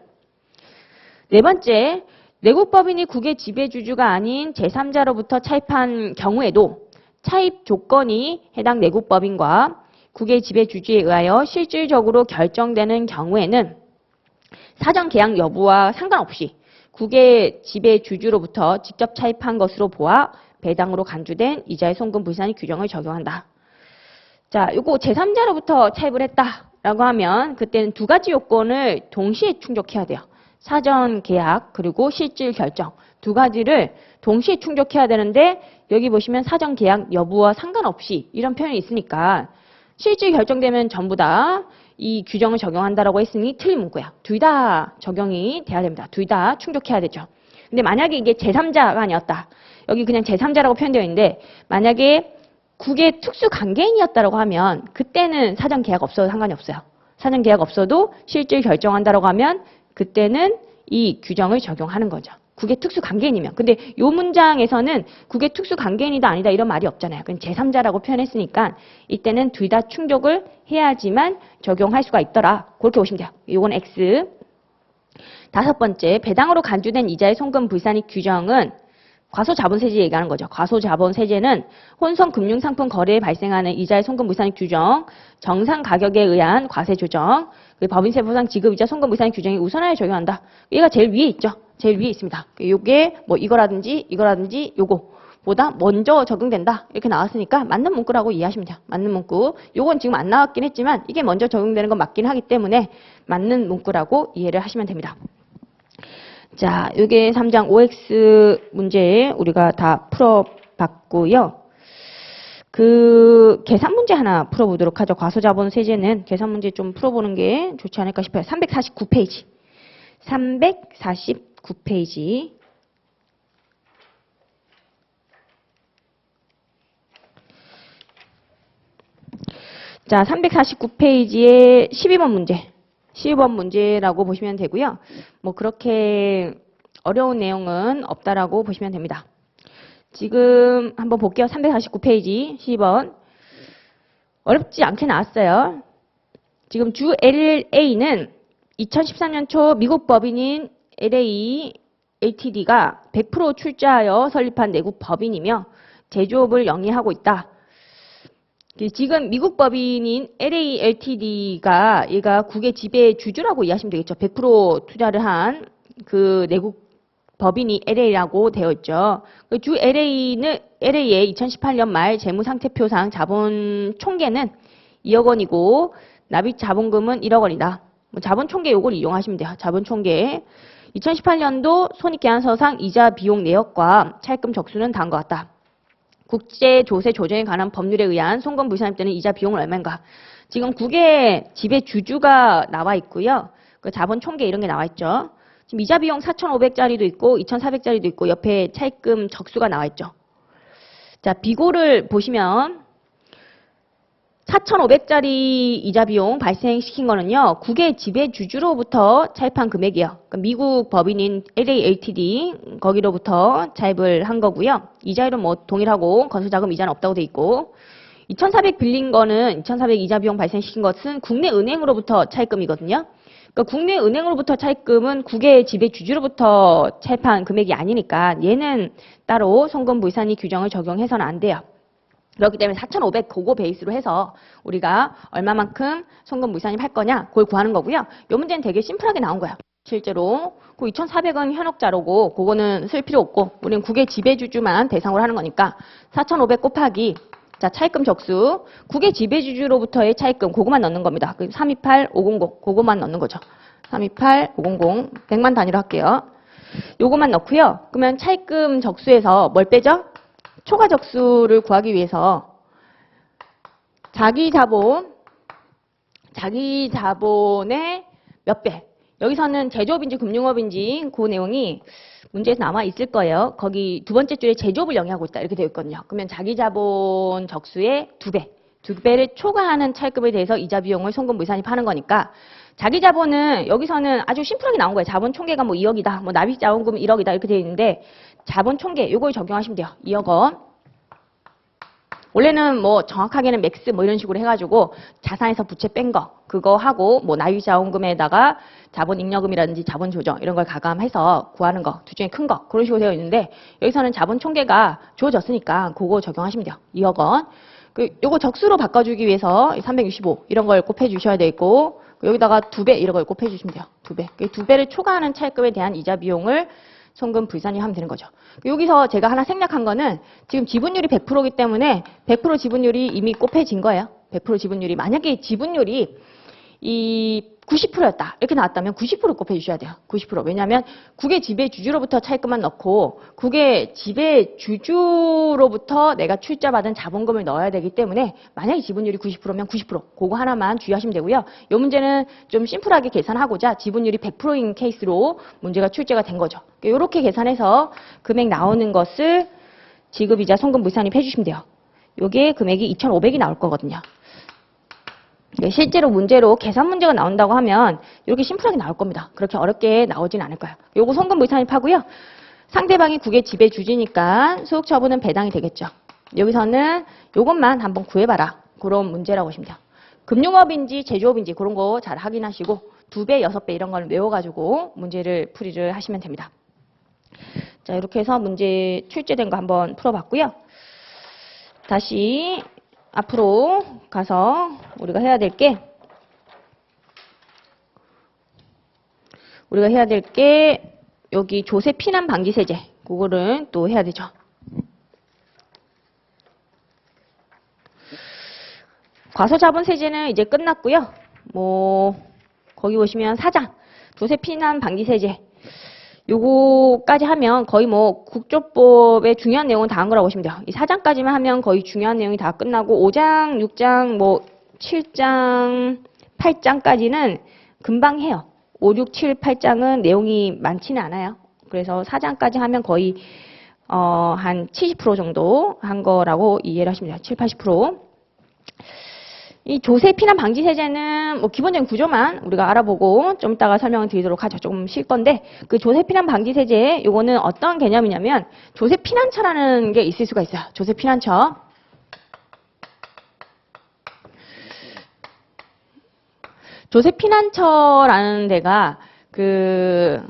네 번째, 내국법인이 국외 지배 주주가 아닌 제3자로부터 차입한 경우에도 차입 조건이 해당 내국법인과 국외 지배 주주에 의하여 실질적으로 결정되는 경우에는 사전 계약 여부와 상관없이 국외 지배 주주로부터 직접 차입한 것으로 보아 배당으로 간주된 이자의 송금 불산입 규정을 적용한다. 자, 요거 제3자로부터 차입을 했다라고 하면 그때는 두 가지 요건을 동시에 충족해야 돼요. 사전 계약 그리고 실질 결정 두 가지를 동시에 충족해야 되는데 여기 보시면 사전 계약 여부와 상관없이 이런 표현이 있으니까 실질 결정되면 전부 다 이 규정을 적용한다라고 했으니 틀린 문구야. 둘 다 적용이 돼야 됩니다. 둘 다 충족해야 되죠. 근데 만약에 이게 제3자가 아니었다. 여기 그냥 제3자라고 표현되어 있는데 만약에 국의 특수관계인이었다라고 하면 그때는 사전 계약 없어도 상관이 없어요. 사전 계약 없어도 실질 결정한다라고 하면 그때는 이 규정을 적용하는 거죠. 국의 특수관계인이면. 근데 이 문장에서는 국의 특수관계인이다 아니다 이런 말이 없잖아요. 그건 제3자라고 표현했으니까 이때는 둘 다 충족을 해야지만 적용할 수가 있더라. 그렇게 보시면 돼요. 이건 X. 다섯 번째, 배당으로 간주된 이자의 송금 불산입 규정은 과소자본세제 얘기하는 거죠. 과소자본세제는 혼성금융상품 거래에 발생하는 이자의 송금 불산입 규정, 정상 가격에 의한 과세 조정, 법인세 보상 지급이자 송금 불산입 규정이 우선하여 적용한다. 얘가 제일 위에 있죠. 제일 위에 있습니다. 요게 뭐 이거라든지 요거보다 먼저 적용된다. 이렇게 나왔으니까 맞는 문구라고 이해하시면 돼요. 맞는 문구. 요건 지금 안 나왔긴 했지만 이게 먼저 적용되는 건 맞긴 하기 때문에 맞는 문구라고 이해를 하시면 됩니다. 자, 요게 3장 OX 문제 우리가 다 풀어봤고요. 그 계산 문제 하나 풀어보도록 하죠. 과소자본 세제는 계산 문제 좀 풀어보는 게 좋지 않을까 싶어요. 349페이지. 349페이지. 자, 349페이지에 12번 문제. 12번 문제라고 보시면 되고요. 뭐 그렇게 어려운 내용은 없다라고 보시면 됩니다. 지금 한번 볼게요. 349페이지 12번. 어렵지 않게 나왔어요. 지금 주 LA는 2013년 초 미국 법인인 LA LTD가 100% 출자하여 설립한 내국 법인이며 제조업을 영위하고 있다. 지금 미국 법인인 LA LTD가 얘가 국의 지배 주주라고 이해하시면 되겠죠. 100% 투자를 한 그 내국 법인이 LA라고 되어 있죠. 주 LA의 2018년 말 재무상태표상 자본 총계는 2억 원이고 납입 자본금은 1억 원이다. 자본 총계 요걸 이용하시면 돼요. 자본 총계. 2018년도 손익계산서상 이자 비용 내역과 차입금 적수는 다음과 같다. 국제 조세 조정에 관한 법률에 의한 송금 불산입 때는 이자 비용을 얼마인가. 지금 국의 지배 주주가 나와 있고요. 그 자본 총계 이런 게 나와 있죠. 지금 이자 비용 4,500짜리도 있고 2,400짜리도 있고 옆에 차입금 적수가 나와 있죠. 자, 비고를 보시면 4,500짜리 이자 비용 발생시킨 거는요. 국의 지배 주주로부터 차입한 금액이에요. 그러니까 미국 법인인 LA LTD 거기로부터 차입을 한 거고요. 이자율은 뭐 동일하고 건설자금 이자는 없다고 돼 있고 2,400 빌린 거는 2,400 이자 비용 발생시킨 것은 국내 은행으로부터 차입금이거든요. 그러니까 국내 은행으로부터 차입금은 국의 지배 주주로부터 차입한 금액이 아니니까 얘는 따로 송금 불산입 규정을 적용해서는 안 돼요. 그렇기 때문에 4,500 그거 베이스로 해서 우리가 얼마만큼 송금 불산입 할 거냐 그걸 구하는 거고요. 이 문제는 되게 심플하게 나온 거야. 실제로 그 2,400은 현혹자료고 그거는 쓸 필요 없고 우리는 국의 지배주주만 대상으로 하는 거니까 4,500 곱하기 자 차입금 적수 국의 지배주주로부터의 차입금 그거만 넣는 겁니다. 328, 500 그거만 넣는 거죠. 328, 500 100만 단위로 할게요. 요거만 넣고요. 그러면 차입금 적수에서 뭘 빼죠? 초과 적수를 구하기 위해서 자기 자본의 몇 배. 여기서는 제조업인지 금융업인지 그 내용이 문제에서 남아 있을 거예요. 거기 두 번째 줄에 제조업을 영위하고 있다 이렇게 되어 있거든요. 그러면 자기 자본 적수의 2배. 2배를 초과하는 차입금에 대해서 이자 비용을 송금 불산입하는 거니까 자기 자본은 여기서는 아주 심플하게 나온 거예요. 자본 총계가 뭐 2억이다. 뭐 납입 자본금 1억이다. 이렇게 되어 있는데 자본 총계 요걸 적용하시면 돼요. 2억 원. 원래는 뭐 정확하게는 맥스 뭐 이런 식으로 해가지고 자산에서 부채 뺀 거 그거 하고 뭐 납입 자본금에다가 자본 잉여금이라든지 자본 조정 이런 걸 가감해서 구하는 거 둘 중에 큰 거 그런 식으로 되어 있는데 여기서는 자본 총계가 주어졌으니까 그거 적용하시면 돼요. 2억 원. 요거 적수로 바꿔주기 위해서 365 이런 걸 곱해 주셔야 되고 여기다가 2배 이런 걸 곱해 주시면 돼요. 2배. 2배를 초과하는 차입금에 대한 이자 비용을 송금 불산입 하면 되는 거죠. 여기서 제가 하나 생략한 거는 지금 지분율이 100%이기 때문에 100% 지분율이 이미 곱해진 거예요. 100% 지분율이. 만약에 지분율이 이 90%였다. 이렇게 나왔다면 90% 곱해 주셔야 돼요. 90%. 왜냐하면 국의 지배 주주로부터 차입금만 넣고 국의 지배 주주로부터 내가 출자받은 자본금을 넣어야 되기 때문에 만약에 지분율이 90%면 90%. 그거 하나만 주의하시면 되고요. 이 문제는 좀 심플하게 계산하고자 지분율이 100%인 케이스로 문제가 출제가 된 거죠. 이렇게 계산해서 금액 나오는 것을 지급이자 송금 물산입 해주시면 돼요. 요게 금액이 2,500이 나올 거거든요. 실제로 문제로 계산 문제가 나온다고 하면 이렇게 심플하게 나올 겁니다. 그렇게 어렵게 나오진 않을 거예요. 요거 송금 물산입하고요. 상대방이 국의 지배 주지니까 소득 처분은 배당이 되겠죠. 여기서는 요것만 한번 구해봐라. 그런 문제라고 보시면 돼요. 금융업인지 제조업인지 그런 거 잘 확인하시고 2배, 6배 이런 걸 외워가지고 문제를 풀이를 하시면 됩니다. 자, 이렇게 해서 문제 출제된 거 한번 풀어봤고요. 다시 앞으로 가서 우리가 해야 될 게 여기 조세 피난 방지 세제 그거를 또 해야 되죠. 과소자본 세제는 이제 끝났고요. 뭐 거기 보시면 사장 조세 피난 방지 세제 요거까지 하면 거의 뭐 국조법의 중요한 내용은 다 한 거라고 보시면 돼요. 이 4장까지만 하면 거의 중요한 내용이 다 끝나고 5장, 6장, 뭐 7장, 8장까지는 금방 해요. 5, 6, 7, 8장은 내용이 많지는 않아요. 그래서 4장까지 하면 거의 한 70% 정도 한 거라고 이해를 하시면 돼요. 7, 80%. 이 조세 피난 방지 세제는 뭐 기본적인 구조만 우리가 알아보고 좀 이따가 설명을 드리도록 하죠. 조금 쉴 건데 그 조세 피난 방지 세제 요거는 어떤 개념이냐면 조세 피난처라는 게 있을 수가 있어요. 조세 피난처. 조세 피난처라는 데가 그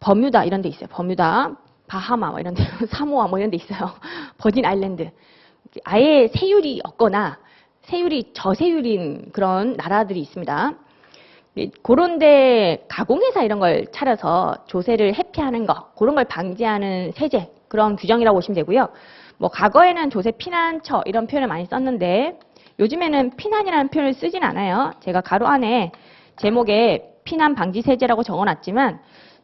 버뮤다 이런 데 있어요. 버뮤다, 바하마 뭐 이런 데, 사모아 뭐 이런 데 있어요. 버진 아일랜드. 아예 세율이 없거나 세율이 저세율인 그런 나라들이 있습니다. 그런데 가공회사 이런 걸 차려서 조세를 회피하는 거 그런 걸 방지하는 세제 그런 규정이라고 보시면 되고요. 뭐 과거에는 조세 피난처 이런 표현을 많이 썼는데 요즘에는 피난이라는 표현을 쓰진 않아요. 제가 가로 안에 제목에 피난 방지 세제라고 적어놨지만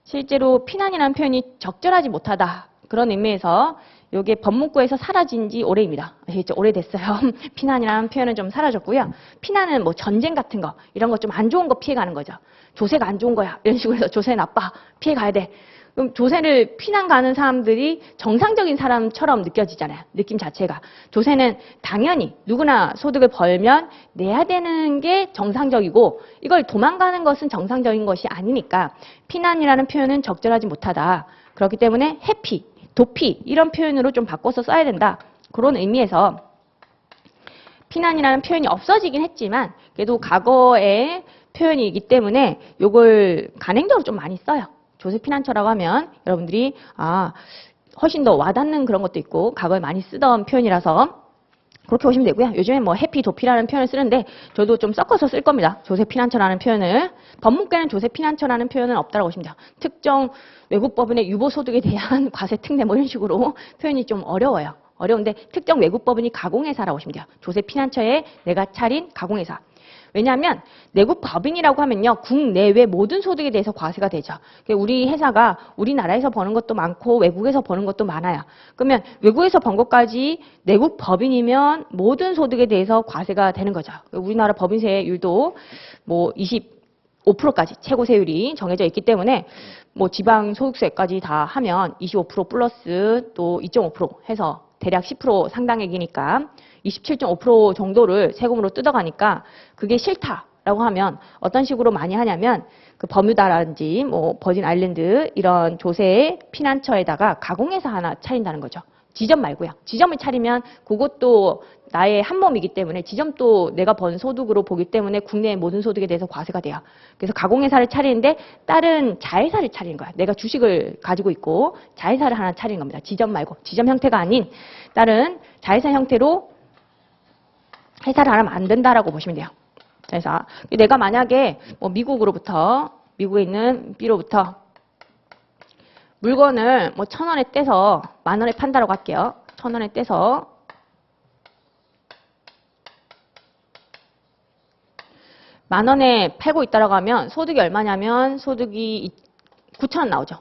실제로 피난이라는 표현이 적절하지 못하다 그런 의미에서 요게 법문구에서 사라진 지 오래입니다. 진짜 오래됐어요. 피난이라는 표현은 좀 사라졌고요. 피난은 뭐 전쟁 같은 거, 이런 거 좀 안 좋은 거 피해가는 거죠. 조세가 안 좋은 거야. 이런 식으로 해서 조세 나빠. 피해가야 돼. 그럼 조세를 피난 가는 사람들이 정상적인 사람처럼 느껴지잖아요. 느낌 자체가. 조세는 당연히 누구나 소득을 벌면 내야 되는 게 정상적이고 이걸 도망가는 것은 정상적인 것이 아니니까 피난이라는 표현은 적절하지 못하다. 그렇기 때문에 회피. 도피 이런 표현으로 좀 바꿔서 써야 된다. 그런 의미에서 피난이라는 표현이 없어지긴 했지만 그래도 과거의 표현이기 때문에 이걸 간행적으로 좀 많이 써요. 조세 피난처라고 하면 여러분들이 훨씬 더 와닿는 그런 것도 있고 과거에 많이 쓰던 표현이라서 그렇게 보시면 되고요. 요즘에 뭐 해피, 도피라는 표현을 쓰는데 저도 좀 섞어서 쓸 겁니다. 조세 피난처라는 표현을. 법문께는 조세 피난처라는 표현은 없다고 보시면 돼요. 특정 외국 법인의 유보소득에 대한 과세 특례 뭐 이런 식으로 표현이 좀 어려워요. 어려운데 특정 외국 법인이 가공회사라고 보시면 돼요. 조세 피난처에 내가 차린 가공회사. 왜냐하면 내국 법인이라고 하면요. 국내외 모든 소득에 대해서 과세가 되죠. 우리 회사가 우리나라에서 버는 것도 많고 외국에서 버는 것도 많아요. 그러면 외국에서 번 것까지 내국 법인이면 모든 소득에 대해서 과세가 되는 거죠. 우리나라 법인세율도 뭐 25%까지 최고 세율이 정해져 있기 때문에 뭐 지방 소득세까지 다 하면 25% 플러스 또 2.5% 해서 대략 10% 상당액이니까 27.5% 정도를 세금으로 뜯어가니까 그게 싫다라고 하면 어떤 식으로 많이 하냐면 그 버뮤다라든지 뭐 버진 아일랜드 이런 조세 피난처에다가 가공회사 하나 차린다는 거죠. 지점 말고요. 지점을 차리면 그것도 나의 한 몸이기 때문에 지점도 내가 번 소득으로 보기 때문에 국내의 모든 소득에 대해서 과세가 돼요. 그래서 가공회사를 차리는데 다른 자회사를 차리는 거야. 내가 주식을 가지고 있고 자회사를 하나 차리는 겁니다. 지점 말고. 지점 형태가 아닌 다른 자회사 형태로 회사를 하나 만든다라고 보시면 돼요. 그래서 내가 만약에 뭐 미국에 있는 B로부터 물건을 뭐 1,000원에 떼서 10,000원에 판다라고 할게요. 1,000원에 떼서 10,000원에 팔고 있다라고 하면 소득이 얼마냐면 소득이 9,000원 나오죠.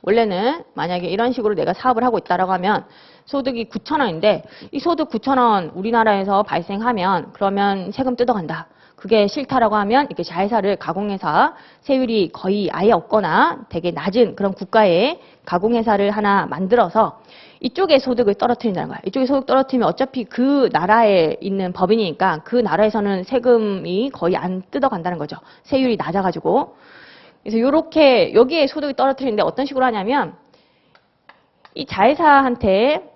원래는 만약에 이런 식으로 내가 사업을 하고 있다라고 하면 소득이 9,000원인데 이 소득 9,000원 우리나라에서 발생하면 그러면 세금 뜯어간다. 그게 싫다라고 하면 이렇게 자회사를 가공회사 세율이 거의 아예 없거나 되게 낮은 그런 국가의 가공회사를 하나 만들어서 이쪽에 소득을 떨어뜨린다는 거야. 이쪽에 소득 떨어뜨리면 어차피 그 나라에 있는 법인이니까 그 나라에서는 세금이 거의 안 뜯어간다는 거죠. 세율이 낮아가지고. 그래서 요렇게 여기에 소득이 떨어뜨리는데 어떤 식으로 하냐면 이 자회사한테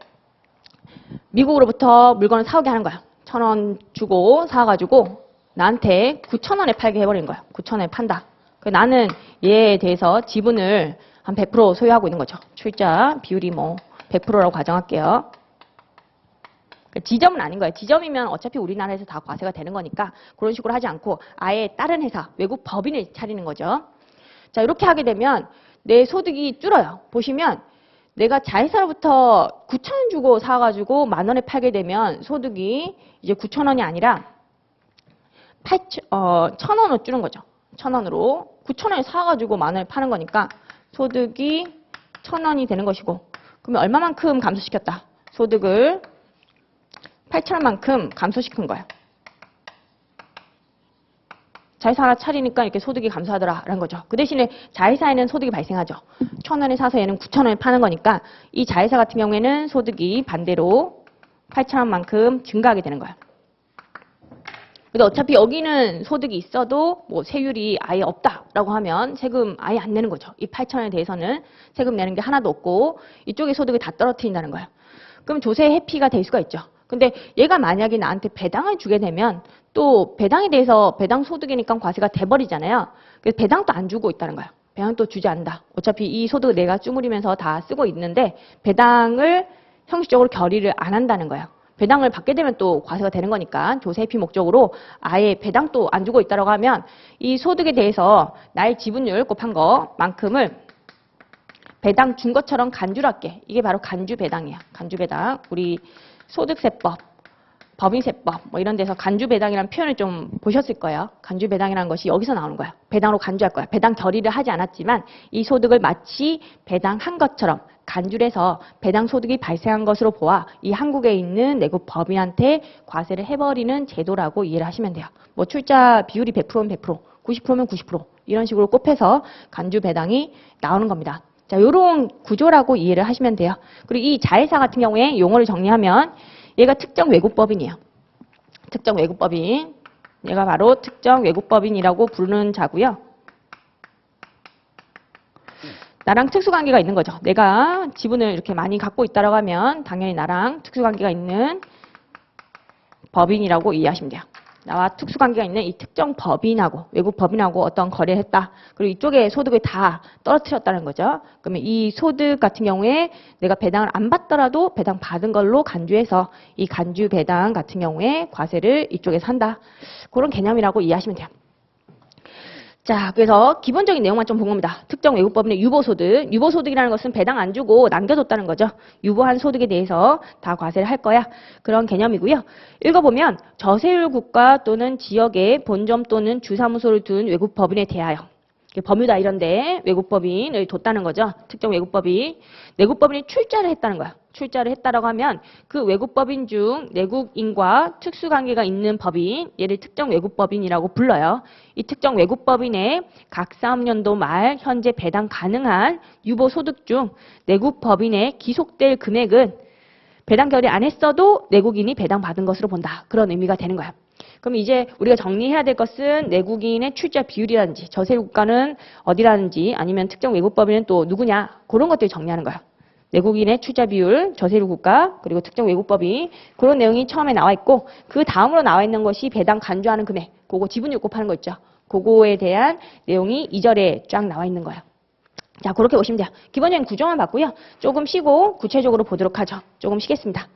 미국으로부터 물건을 사오게 하는 거야. 1,000원 주고 사가지고 나한테 9,000원에 팔게 해버리는 거야. 9,000원에 판다. 나는 얘에 대해서 지분을 한 100% 소유하고 있는 거죠. 출자 비율이 뭐 100%라고 가정할게요. 지점은 아닌 거예요. 지점이면 어차피 우리나라에서 다 과세가 되는 거니까 그런 식으로 하지 않고 아예 다른 회사, 외국 법인을 차리는 거죠. 자, 이렇게 하게 되면 내 소득이 줄어요. 보시면 내가 자회사로부터 9,000원 주고 사가지고 10,000원에 팔게 되면 소득이 이제 9,000원이 아니라 1,000원으로 줄은 거죠. 1,000원으로 9,000원에 사가지고 10,000원에 파는 거니까 소득이 1,000원이 되는 것이고 그러면 얼마만큼 감소시켰다? 소득을 8,000원만큼 감소시킨 거야. 자회사 하나 차리니까 이렇게 소득이 감소하더라라는 거죠. 그 대신에 자회사에는 소득이 발생하죠. 1,000원에 사서 얘는 9,000원에 파는 거니까 이 자회사 같은 경우에는 소득이 반대로 8,000원만큼 증가하게 되는 거야. 근데 어차피 여기는 소득이 있어도 뭐 세율이 아예 없다라고 하면 세금 아예 안 내는 거죠. 이 8,000원에 대해서는 세금 내는 게 하나도 없고 이쪽에 소득을 다 떨어뜨린다는 거예요. 그럼 조세 회피가 될 수가 있죠. 근데 얘가 만약에 나한테 배당을 주게 되면 또 배당에 대해서 배당 소득이니까 과세가 돼버리잖아요. 그래서 배당도 안 주고 있다는 거예요. 배당도 주지 않는다. 어차피 이 소득을 내가 쭈무리면서 다 쓰고 있는데 배당을 형식적으로 결의를 안 한다는 거예요. 배당을 받게 되면 또 과세가 되는 거니까 조세 회피 목적으로 아예 배당도 안 주고 있다고 하면 이 소득에 대해서 나의 지분율 곱한 것만큼을 배당 준 것처럼 간주를 할게. 이게 바로 간주 배당이야. 간주 배당. 우리 소득세법, 법인세법 뭐 이런 데서 간주 배당이라는 표현을 좀 보셨을 거예요. 간주 배당이라는 것이 여기서 나오는 거야. 배당으로 간주할 거야. 배당 결의를 하지 않았지만 이 소득을 마치 배당한 것처럼 간주를 해서 배당 소득이 발생한 것으로 보아 이 한국에 있는 내국 법인한테 과세를 해버리는 제도라고 이해를 하시면 돼요. 뭐 출자 비율이 100%면 100%, 90%면 90% 이런 식으로 곱해서 간주 배당이 나오는 겁니다. 자, 요런 구조라고 이해를 하시면 돼요. 그리고 이 자회사 같은 경우에 용어를 정리하면 얘가 특정 외국법인이에요. 특정 외국법인. 얘가 바로 특정 외국법인이라고 부르는 자고요. 나랑 특수관계가 있는 거죠. 내가 지분을 이렇게 많이 갖고 있다고 하면 당연히 나랑 특수관계가 있는 법인이라고 이해하시면 돼요. 나와 특수관계가 있는 이 특정 법인하고 외국 법인하고 어떤 거래를 했다. 그리고 이쪽에 소득을 다 떨어뜨렸다는 거죠. 그러면 이 소득 같은 경우에 내가 배당을 안 받더라도 배당 받은 걸로 간주해서 이 간주 배당 같은 경우에 과세를 이쪽에서 한다. 그런 개념이라고 이해하시면 돼요. 자, 그래서 기본적인 내용만 좀 본 겁니다. 특정 외국법인의 유보소득. 유보소득이라는 것은 배당 안 주고 남겨뒀다는 거죠. 유보한 소득에 대해서 다 과세를 할 거야. 그런 개념이고요. 읽어보면 저세율 국가 또는 지역에 본점 또는 주사무소를 둔 외국법인에 대하여 버뮤다 이런 데 외국법인을 뒀다는 거죠. 특정 외국법인. 내국법인이 출자를 했다는 거야. 출자를 했다라고 하면 그 외국법인 중 내국인과 특수관계가 있는 법인, 얘를 특정 외국법인이라고 불러요. 이 특정 외국법인의 각 사업년도 말 현재 배당 가능한 유보소득 중 내국법인에 기속될 금액은 배당 결의 안 했어도 내국인이 배당받은 것으로 본다. 그런 의미가 되는 거야. 그럼 이제 우리가 정리해야 될 것은 내국인의 출자 비율이라든지 저세율 국가는 어디라든지 아니면 특정 외국법인은 또 누구냐 그런 것들 정리하는 거야. 내국인의 출자 비율, 저세율 국가, 그리고 특정 외국법인 그런 내용이 처음에 나와 있고 그 다음으로 나와 있는 것이 배당 간주하는 금액, 그거 지분율 곱하는 거 있죠. 그거에 대한 내용이 2절에 쫙 나와 있는 거야. 자, 그렇게 보시면 돼요. 기본적인 구조만 봤고요. 조금 쉬고 구체적으로 보도록 하죠. 조금 쉬겠습니다.